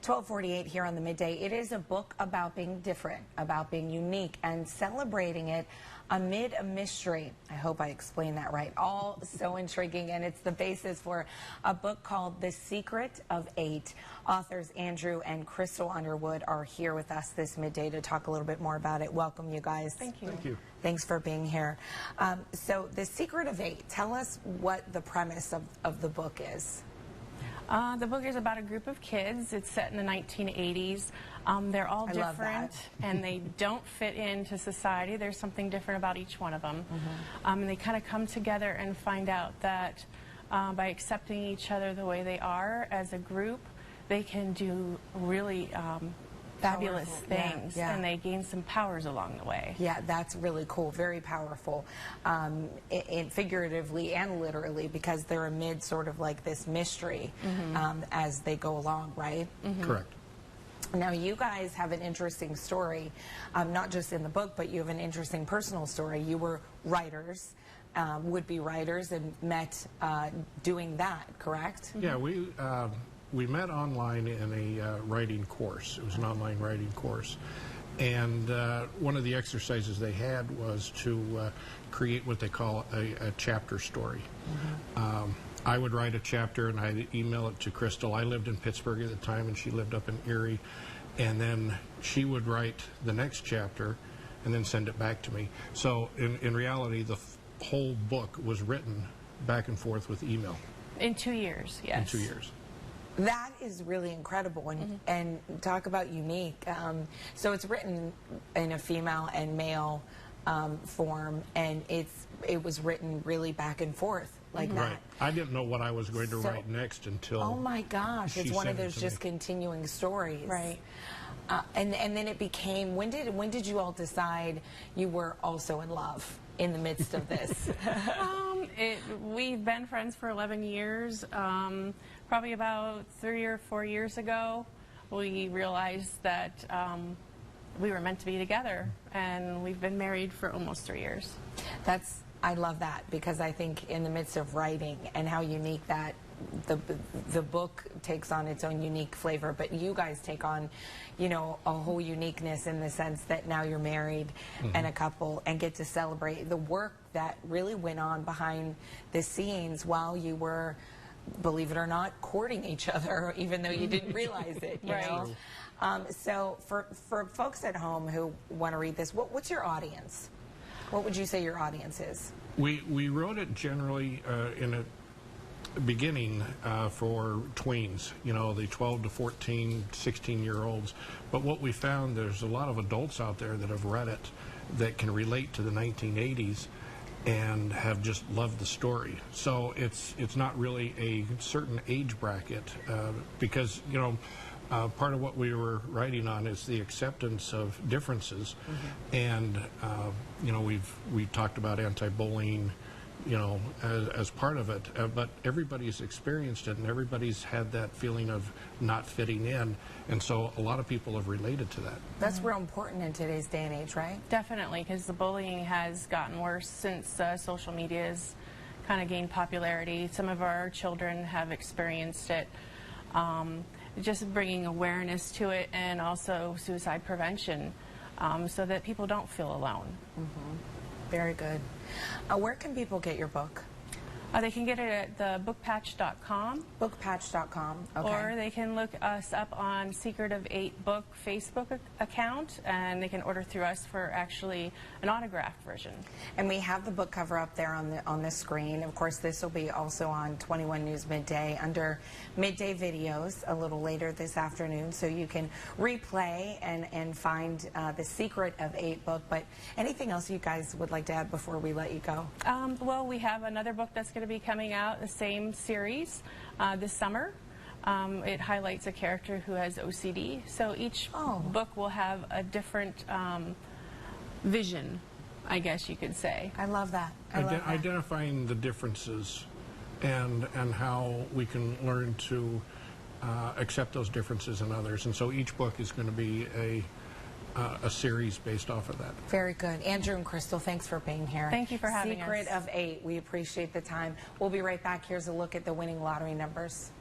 12:48 here on the Midday. It is a book about being different, about being unique, and celebrating it amid a mystery. I hope I explained that right. All so intriguing, and it's the basis for a book called The Secret of Eight. Authors Andrew and Crystal Underwood are here with us this midday to talk a little bit more about it. Welcome, you guys. Thank you. Thank you. Thanks for being here. So The Secret of Eight, tell us what the premise of the book is. The book is about a group of kids. It's set in the 1980s. They're all different, and they don't fit into society. There's something different about each one of them. And they kind of come together and find out that by accepting each other the way they are as a group, they can do really fabulous things, and they gain some powers along the way. Yeah, that's really cool, very powerful, figuratively and literally, because they're amid sort of like this mystery as they go along, right? Correct. Now, you guys have an interesting story, not just in the book, but you have an interesting personal story. You were writers, would-be writers, and met doing that, correct? Yeah, we met online in a writing course. It was an online writing course. And one of the exercises they had was to create what they call a chapter story. I would write a chapter and I'd email it to Crystal. I lived in Pittsburgh at the time and she lived up in Erie. And then she would write the next chapter and then send it back to me. So in reality, the whole book was written back and forth with email. In 2 years, yes. In 2 years. That is really incredible, and talk about unique. So it's written in a female and male form, and it was written really back and forth like that. Right. I didn't know what I was going to write next until. Oh my gosh! It's one of those just continuing stories, right? And then it became. When did you all decide you were also in love in the midst of this? We've been friends for 11 years. Probably about 3 or 4 years ago, we realized that we were meant to be together, and we've been married for almost 3 years. I love that, because I think in the midst of writing and how unique that the book takes on its own unique flavor, but you guys take on, you know, a whole uniqueness in the sense that now you're married and a couple and get to celebrate the work that really went on behind the scenes while you were, believe it or not, courting each other, even though you didn't realize it, you know? So for folks at home who want to read this, what's your audience? What would you say your audience is? We wrote it generally in a beginning for tweens, you know, the 12 to 14, 16-year-olds. But what we found, there's a lot of adults out there that have read it that can relate to the 1980s and have just loved the story. So it's not really a certain age bracket because, you know, part of what we were writing on is the acceptance of differences, and you know, we talked about anti-bullying, you know, as part of it, but everybody's experienced it, and everybody's had that feeling of not fitting in, and so a lot of people have related to that. That's real important in today's day and age, right? Definitely, because the bullying has gotten worse since social media has kind of gained popularity. Some of our children have experienced it. Just bringing awareness to it, and also suicide prevention, so that people don't feel alone. Very good. Where can people get your book? They can get it at thebookpatch.com. Bookpatch.com, okay. Or they can look us up on Secret of Eight Book Facebook account, and they can order through us for actually an autographed version. And we have the book cover up there on the screen. Of course, this will be also on 21 News Midday under Midday Videos a little later this afternoon, so you can replay and find The Secret of Eight book. But anything else you guys would like to add before we let you go? Well, we have another book that's going to be coming out, the same series, this summer. It highlights a character who has OCD, so each book will have a different vision, I guess you could say. I love that. Identifying the differences and how we can learn to accept those differences in others, and so each book is going to be a series based off of that. Very good. Andrew and Crystal, thanks for being here. Thank you for having us. Secret of Eight. We appreciate the time. We'll be right back. Here's a look at the winning lottery numbers.